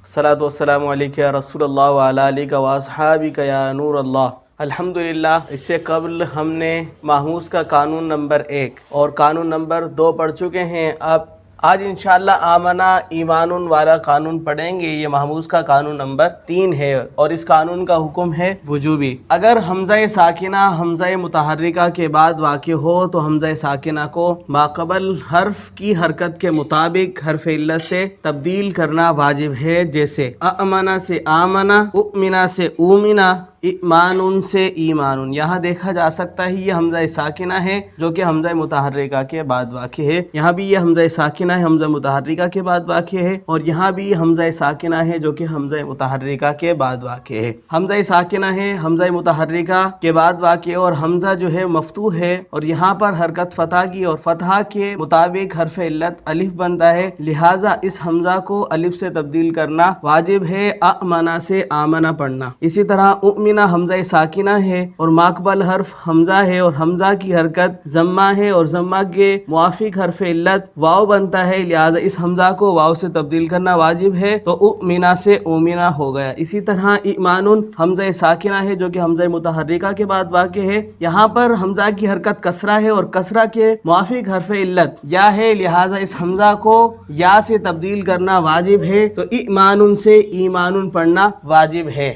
الصلاۃ والسلام علیک یا رسول اللہ وعلی آلک و اصحابک یا نور اللہ۔ الحمدللہ، اس سے قبل ہم نے ماحوس کا قانون نمبر 1 اور قانون نمبر 2 پڑھ چکے ہیں۔ اب آج انشاءاللہ آمنا ایمان والا قانون پڑھیں گے۔ یہ محموز کا قانون نمبر 3 ہے اور اس قانون کا حکم ہے وجوبی۔ اگر حمزہ ساکنہ حمزہ متحرکہ کے بعد واقع ہو تو حمزہ ساکنہ کو ماقبل حرف کی حرکت کے مطابق حرف علت سے تبدیل کرنا واجب ہے، جیسے امنا سے آمنا، اؤمنا سے اومنا، ایمان سے ایمان۔ یہاں دیکھا جا سکتا ہے یہ حمزہ ساکنہ ہے جو کہ حمزہ متحرکہ کے بعد واقع ہے۔ یہاں بھی یہ حمزہ ساکنہ ہے، حمزہ متحرکہ کے بعد واقع ہے، اور یہاں بھی حمزہ ساکنہ ہے جو کہ حمزہ متحرکہ کے بعد واقع ہے۔ حمزہ ساکنہ ہے حمزہ متحرکہ کے بعد واقع ہے اور حمزہ جو ہے مفتوح ہے، اور یہاں پر حرکت فتح کی اور فتح کے مطابق حرف علت الف بنتا ہے، لہٰذا اس حمزہ کو الف سے تبدیل کرنا واجب ہے، امنا سے آمنا پڑھنا۔ اسی طرح اؤمنا حمزہ ساکنہ ہے اور ماقبل حرف حمزہ ہے اور حمزہ کی حرکت ضمہ ہے اور ضمہ کے موافق حرف علت واو بنتا ہے، لہٰذا اس حمزہ کو واو سے تبدیل کرنا واجب ہے، تو اؤمنا سے اومنا ہو گیا۔ اسی طرح ایمان حمزہ ساکنہ ہے جو کہ حمزہ متحرکہ کے بعد واقع ہے، یہاں پر حمزہ کی حرکت کسرہ ہے اور کسرہ کے موافق حرف علت یا ہے، لہٰذا اس حمزہ کو یا سے تبدیل کرنا واجب ہے، تو ایمان سے ایمان پڑھنا واجب ہے۔